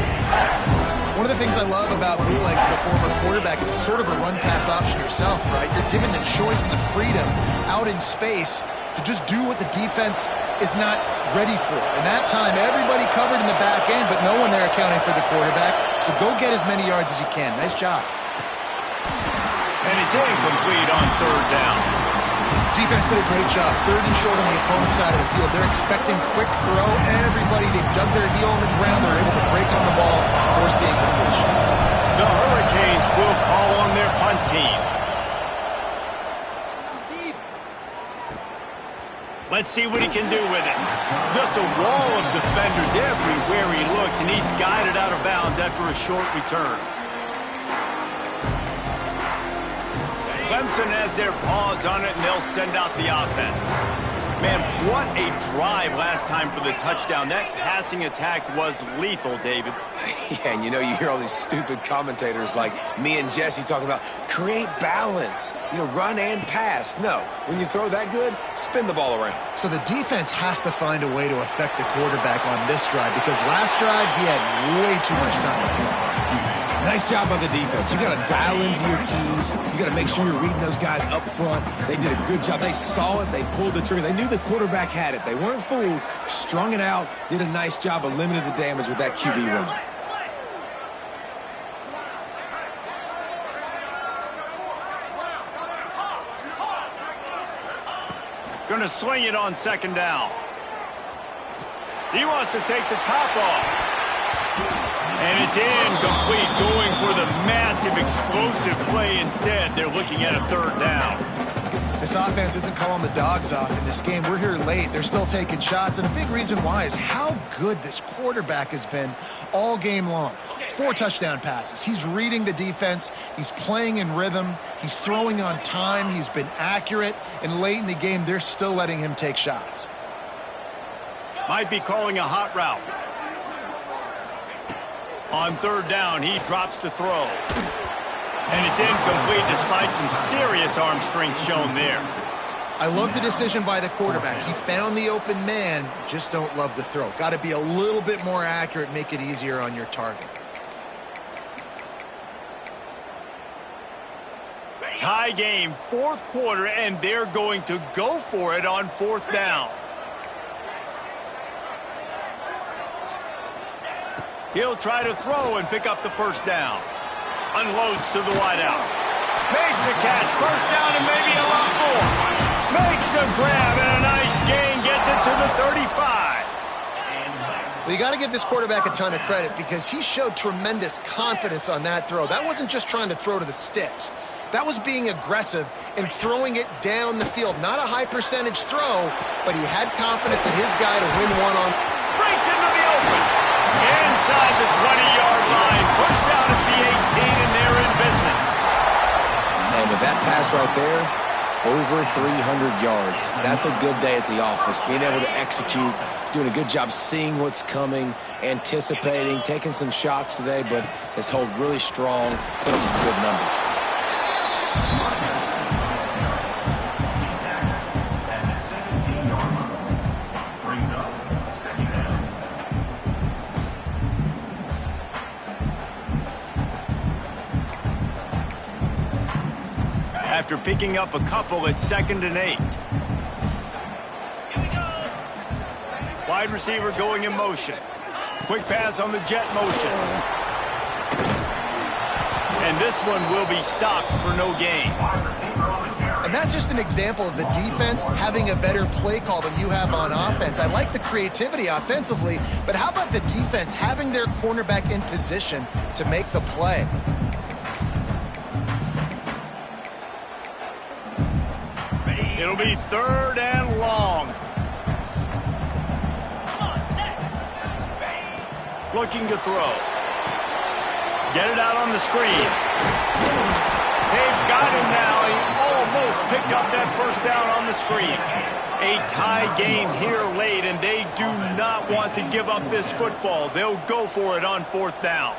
One of the things I love about bootlegs as a former quarterback is it's sort of a run-pass option yourself, right? You're given the choice and the freedom out in space to just do what the defense is not ready for. And that time, everybody covered in the back end, but no one there accounting for the quarterback. So go get as many yards as you can. Nice job. And it's incomplete on third down. Defense did a great job. Third and short on the opponent's side of the field. They're expecting quick throw. Everybody, they dug their heel on the ground. They're able to break on the ball, force the incompletion. The Hurricanes will call on their punt team. Let's see what he can do with it. Just a wall of defenders everywhere he looks, and he's guided out of bounds after a short return. Clemson has their paws on it, and they'll send out the offense. Man, what a drive last time for the touchdown. That passing attack was lethal, David. Yeah, and you know, you hear all these stupid commentators like me and Jesse talking about create balance, you know, run and pass. No, when you throw that good, spin the ball around. So the defense has to find a way to affect the quarterback on this drive because last drive he had way too much time to throw. Nice job by the defense. You got to dial into your keys. You got to make sure you're reading those guys up front. They did a good job. They saw it. They pulled the trigger. They knew the quarterback had it. They weren't fooled. Strung it out. Did a nice job of limiting the damage with that QB run. Going to swing it on second down. He wants to take the top off. And it's incomplete, going for the massive explosive play instead. They're looking at a third down. This offense isn't calling the dogs off in this game. We're here late. They're still taking shots, and a big reason why is how good this quarterback has been all game long. 4 touchdown passes. He's reading the defense. He's playing in rhythm. He's throwing on time. He's been accurate. And late in the game, they're still letting him take shots. Might be calling a hot route. On third down, he drops to throw. And it's incomplete despite some serious arm strength shown there. I love the decision by the quarterback. He found the open man, just don't love the throw. Got to be a little bit more accurate, make it easier on your target. Tie game, fourth quarter, and they're going to go for it on fourth down. He'll try to throw and pick up the first down. Unloads to the wideout. Makes a catch. First down and maybe a lot more. Makes a grab and a nice gain. Gets it to the 35. Well, you got to give this quarterback a ton of credit because he showed tremendous confidence on that throw. That wasn't just trying to throw to the sticks. That was being aggressive and throwing it down the field. Not a high percentage throw, but he had confidence in his guy to win one on. Breaks into the open. Inside the 20-yard line. Pushed out at the 18, and they're in business. Man, with that pass right there, over 300 yards. That's a good day at the office. Being able to execute, doing a good job seeing what's coming, anticipating, taking some shots today, but has held really strong, put up some good numbers. After picking up a couple at 2nd and 8. Wide receiver going in motion. Quick pass on the jet motion. And this one will be stopped for no gain. And that's just an example of the defense having a better play call than you have on offense. I like the creativity offensively, but how about the defense having their cornerback in position to make the play? It'll be 3rd and long. Looking to throw. Get it out on the screen. They've got him now. He almost picked up that first down on the screen. A tie game here late, and they do not want to give up this football. They'll go for it on 4th down.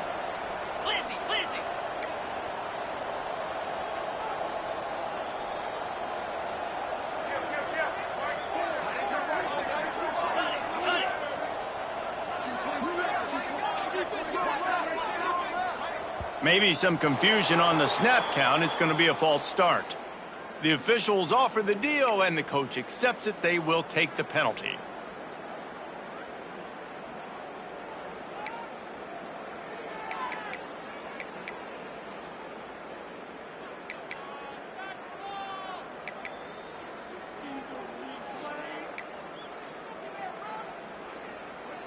Maybe some confusion on the snap count. It's going to be a false start. The officials offer the deal, and the coach accepts it. They will take the penalty.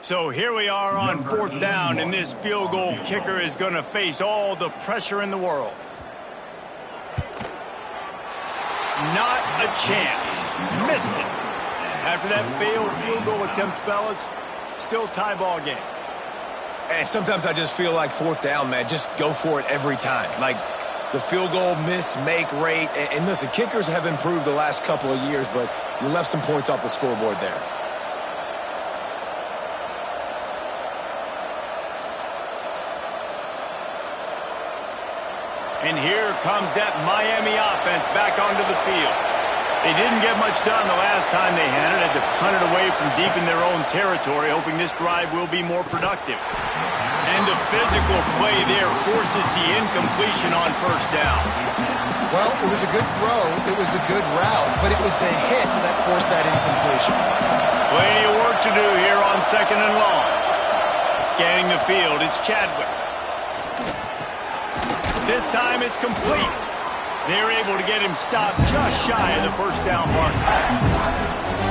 So here we are on 4th down, and this field goal kicker is going to face all the pressure in the world. Not a chance. Missed it. After that failed field goal attempt, fellas, still tie ball game. And sometimes I just feel like 4th down, man, just go for it every time. Like the field goal miss-make rate. And listen, kickers have improved the last couple of years, but you left some points off the scoreboard there. And here comes that Miami offense back onto the field. They didn't get much done the last time they had it. Had to punt it away from deep in their own territory, hoping this drive will be more productive. And the physical play there forces the incompletion on 1st down. Well, it was a good throw. It was a good route, but it was the hit that forced that incompletion. Plenty of work to do here on 2nd and long. Scanning the field, it's Chadwick. This time it's complete. They're able to get him stopped just shy of the 1st down mark.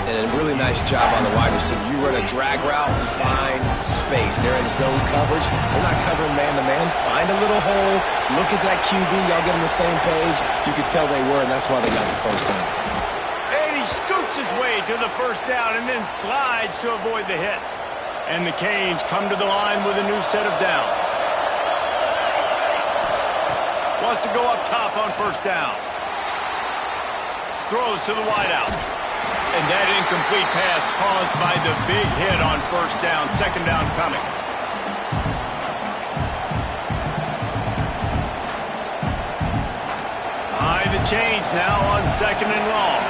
And a really nice job on the wide receiver. You run a drag route, find space. They're in zone coverage. They're not covering man-to-man. Find a little hole. Look at that QB. Y'all get on the same page. You could tell they were, and that's why they got the 1st down. And he scoots his way to the 1st down and then slides to avoid the hit. And the Canes come to the line with a new set of downs. Wants to go up top on 1st down. Throws to the wideout. And that incomplete pass caused by the big hit on 1st down. 2nd down coming. Behind the chains now on 2nd and long.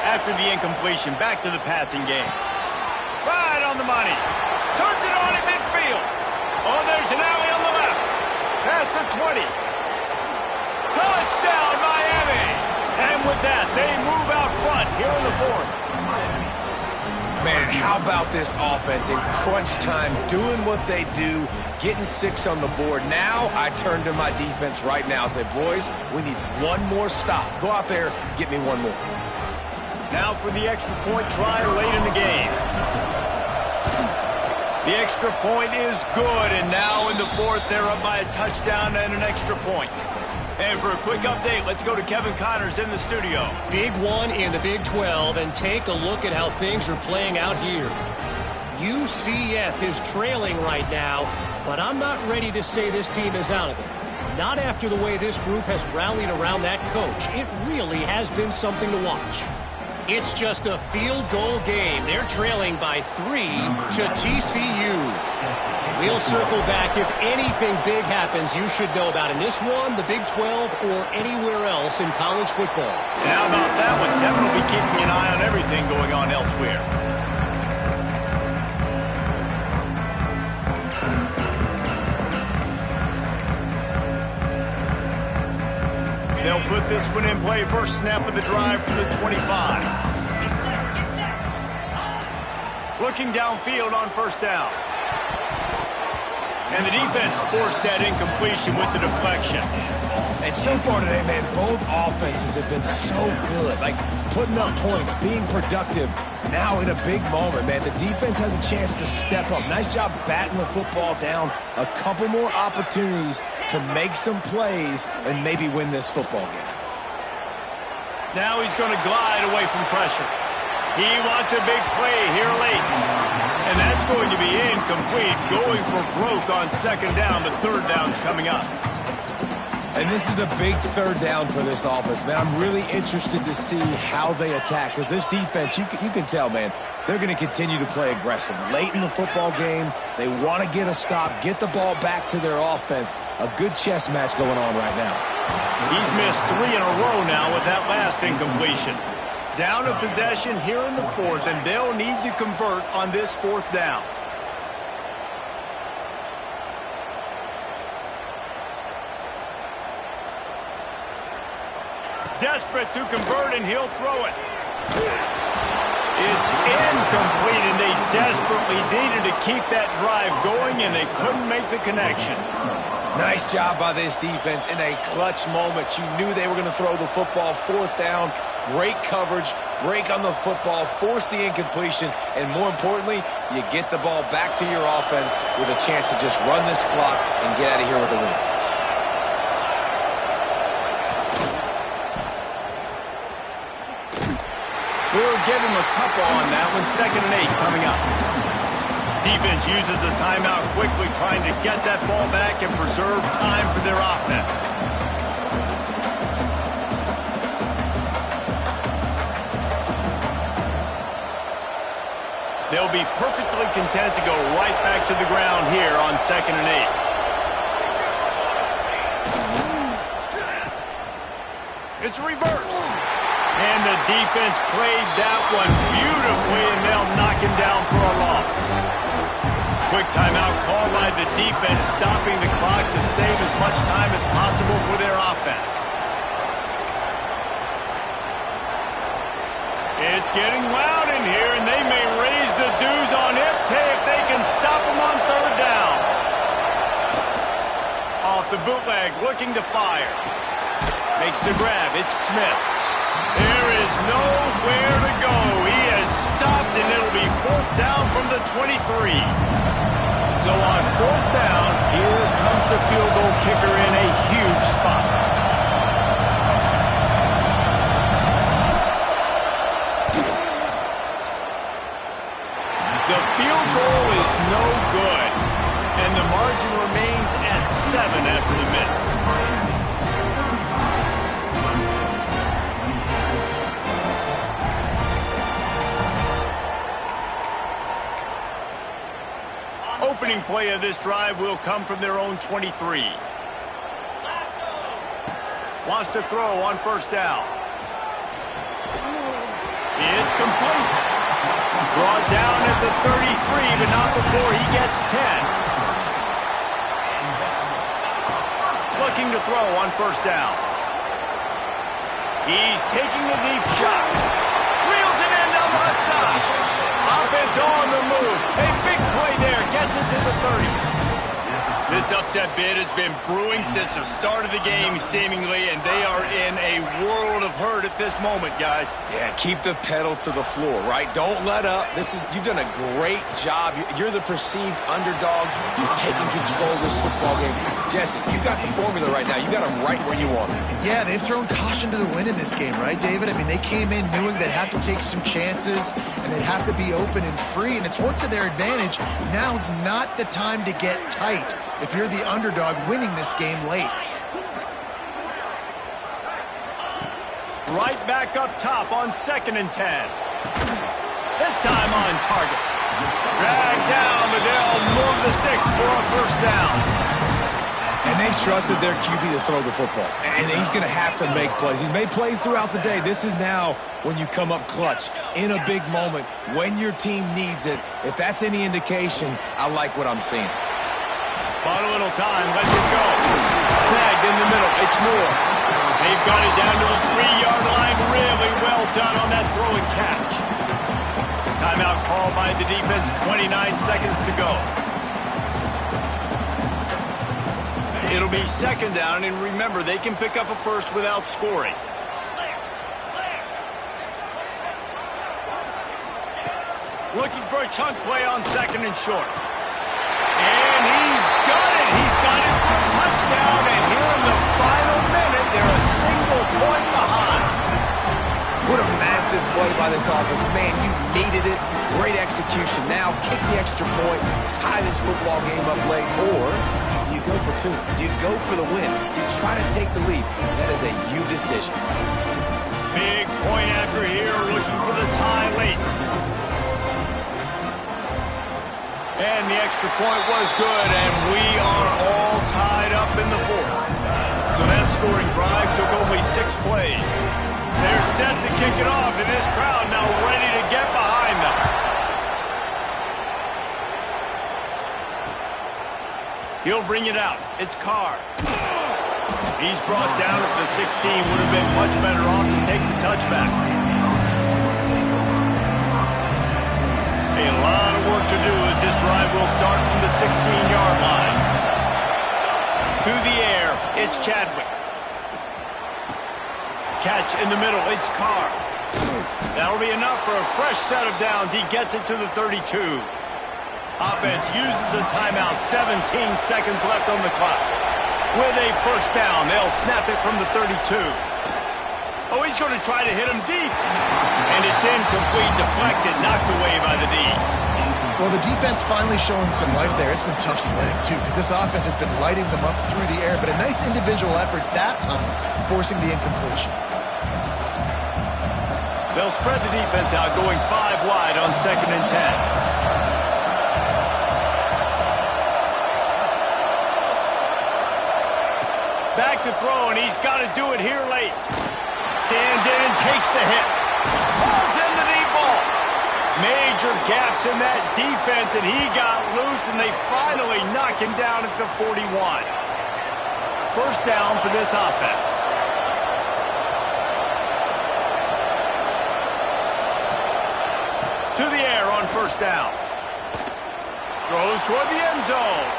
After the incompletion, back to the passing game. Right on the money. Turns it on at midfield. Oh, there's an alley on the left. Past the 20. Touchdown, Miami. And with that, they move out front here in the 4th. Man, how about this offense in crunch time, doing what they do, getting 6 on the board. Now I turn to my defense right now and say, boys, we need one more stop. Go out there, get me one more. Now for the extra point try late in the game. The extra point is good, and now in the 4th, they're up by a touchdown and an extra point. And for a quick update, let's go to Kevin Connors in the studio. Big one in the Big 12, and take a look at how things are playing out here. UCF is trailing right now, but I'm not ready to say this team is out of it. Not after the way this group has rallied around that coach. It really has been something to watch. It's just a field goal game. They're trailing by 3 to TCU. We'll circle back. If anything big happens, you should know about in this one, the Big 12, or anywhere else in college football. And how about that one? Devin will be keeping an eye on everything going on elsewhere. They'll put this one in play. First snap of the drive from the 25. Looking downfield on first down. And the defense forced that incompletion with the deflection. And so far today, man, both offenses have been so good. Like, putting up points, being productive. Now in a big moment, man, the defense has a chance to step up. Nice job batting the football down. A couple more opportunities to make some plays and maybe win this football game. Now he's going to glide away from pressure. He wants a big play here late. And that's going to be incomplete. Going for broke on second down. The third down's coming up. And this is a big third down for this offense, man. I'm really interested to see how they attack. Because this defense, you can tell, man, they're going to continue to play aggressive. Late in the football game, they want to get a stop, get the ball back to their offense. A good chess match going on right now. He's missed 3 in a row now with that last incompletion. Down a possession here in the fourth, and they'll need to convert on this fourth down. Desperate to convert, and he'll throw it. It's incomplete, and they desperately needed to keep that drive going, and they couldn't make the connection. Nice job by this defense in a clutch moment. You knew they were going to throw the football. Fourth down, great coverage, break on the football, force the incompletion, and more importantly, you get the ball back to your offense with a chance to just run this clock and get out of here with a win. We'll give him a couple on that one. 2nd and 8 coming up. Defense uses a timeout quickly, trying to get that ball back and preserve time for their offense. They'll be perfectly content to go right back to the ground here on 2nd and 8. It's reverse. And the defense played that one beautifully, and they'll knock him down for a loss. Quick timeout call by the defense, stopping the clock to save as much time as possible for their offense. It's getting loud in here, and they may raise the dues on Ipte if they can stop him on third down. Off the bootleg, looking to fire. Makes the grab. It's Smith. There is nowhere to go. He has stopped, and it'll be fourth down from the 23. So on fourth down, here comes the field goal kicker in a huge spot. The field goal is no good, and the margin remains at 7 after the miss. Opening play of this drive will come from their own 23. Wants to throw on first down. It's complete. Brought down at the 33, but not before he gets 10. Looking to throw on first down. He's taking a deep shot. Reels it in down the left side. Offense on the move. A big play there. Gets it to the 30. This upset bid has been brewing since the start of the game, seemingly, and they are in a world of hurt at this moment, guys. Yeah, keep the pedal to the floor, right? Don't let up. You've done a great job. You're the perceived underdog. You've taken control of this football game. Jesse, you got the formula right now. You got them right where you want them. Yeah, they've thrown caution to the wind in this game, right, David? I mean, they came in knowing they'd have to take some chances and they'd have to be open and free, and it's worked to their advantage. Now's not the time to get tight if you're the underdog winning this game late. Right back up top on 2nd and 10. This time on target. Drag down, but they'll move the sticks for a first down. And they've trusted their QB to throw the football. And he's going to have to make plays. He's made plays throughout the day. This is now when you come up clutch in a big moment when your team needs it. If that's any indication, I like what I'm seeing. Bought a little time. Let's it go. Snagged in the middle. It's Moore. They've got it down to the 3-yard line. Really well done on that throw and catch. Timeout called by the defense. 29 seconds to go. It'll be 2nd down, and remember, they can pick up a first without scoring. Looking for a chunk play on 2nd and short. And he's got it. He's got it for a touchdown, and here in the final minute, they're a single point behind. What a massive play by this offense. Man, you needed it. Great execution. Now kick the extra point, tie this football game up late, or do you go for 2? Do you go for the win? Do you try to take the lead? That is a you decision. Big point after here, looking for the tie late. And the extra point was good, and we are all tied up in the 4th. So that scoring drive took only 6 plays. They're set to kick it off, and this crowd now ready to get behind them. He'll bring it out. It's Carr. He's brought down at the 16. Would have been much better off to take the touchback. A lot of work to do as this drive will start from the 16-yard line. To the air, it's Chadwick. Catch in the middle, it's Carr. That'll be enough for a fresh set of downs. He gets it to the 32. Offense uses a timeout, 17 seconds left on the clock. With a first down, they'll snap it from the 32. Oh, he's going to try to hit him deep. And it's incomplete, deflected, knocked away by the D. Well, the defense finally showing some life there. It's been tough sledding, too, because this offense has been lighting them up through the air. But a nice individual effort that time, forcing the incompletion. They'll spread the defense out, going 5 wide on 2nd and 10. Back to throw, and he's got to do it here late. Stands in and takes the hit. Pulls in the deep ball. Major gaps in that defense, and he got loose, and they finally knock him down at the 41. First down for this offense. To the air on first down. Throws toward the end zone.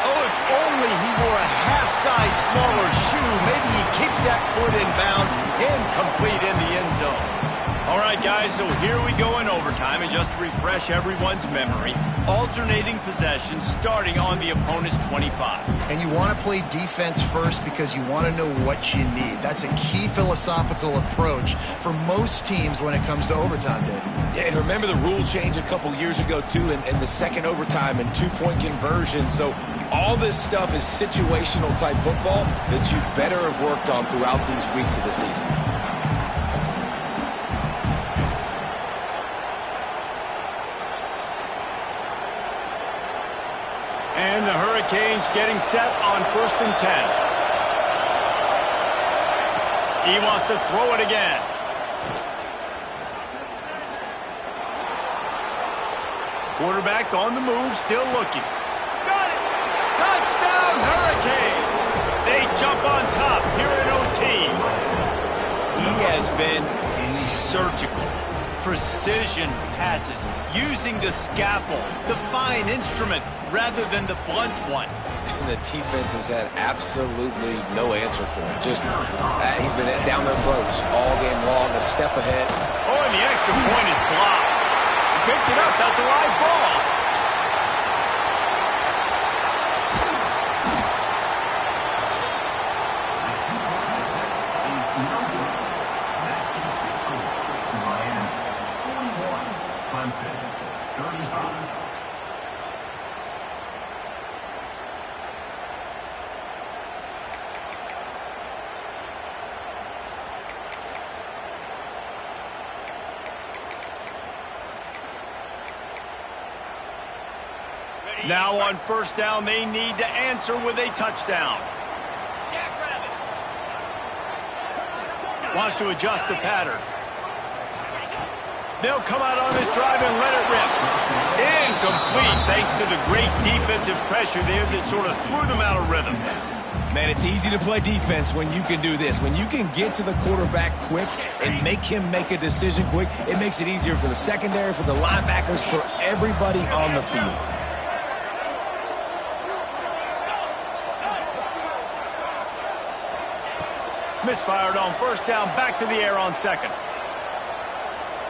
Oh, if only he wore a half-size smaller shoe. Maybe he keeps that foot in bounds. Incomplete in the end zone. All right, guys, so here we go in overtime. And just to refresh everyone's memory, alternating possessions starting on the opponent's 25. And you want to play defense first because you want to know what you need. That's a key philosophical approach for most teams when it comes to overtime, David. Yeah, and remember the rule change a couple years ago, too, in the second overtime and 2-point conversion. So all this stuff is situational type football that you better have worked on throughout these weeks of the season. And the Hurricanes getting set on 1st and 10. He wants to throw it again. Quarterback on the move, still looking. Got it! Touchdown, Hurricanes! They jump on top here in OT. He has been surgical. Precision passes, using the scalpel, the fine instrument, rather than the blunt one. And the defense has had absolutely no answer for him. Just, he's been down their throats all game long, a step ahead. Oh, and the extra point is blocked. He picks it up, that's a live ball. Clemson, 35. Now on first down, they need to answer with a touchdown. Wants to adjust the pattern. They'll come out on this drive and let it rip. Incomplete, thanks to the great defensive pressure there that sort of threw them out of rhythm. Man, it's easy to play defense when you can do this. When you can get to the quarterback quick and make him make a decision quick, it makes it easier for the secondary, for the linebackers, for everybody on the field. Misfired on first down, back to the air on second.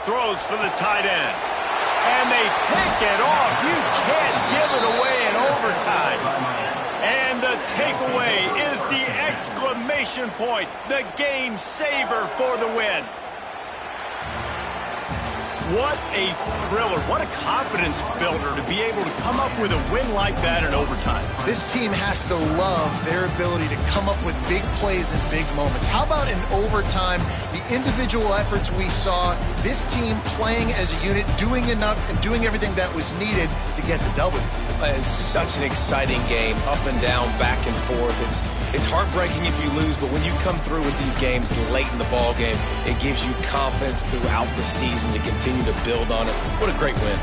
Throws for the tight end. And they pick it off. You can't give it away in overtime. And the takeaway is the exclamation point. The game saver for the win. What a thriller. What a confidence builder to be able to come up with a win like that in overtime. This team has to love their ability to come up with big plays and big moments. How about in overtime, the individual efforts we saw, this team playing as a unit, doing enough and doing everything that was needed to get the W. It's such an exciting game, up and down, back and forth. It's heartbreaking if you lose, but when you come through with these games late in the ball game, it gives you confidence throughout the season to continue to build on it. What a great win.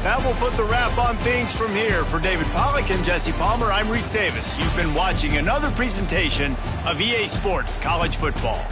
That will put the wrap on things from here. For David Pollack and Jesse Palmer, I'm Reese Davis. You've been watching another presentation of EA Sports College Football.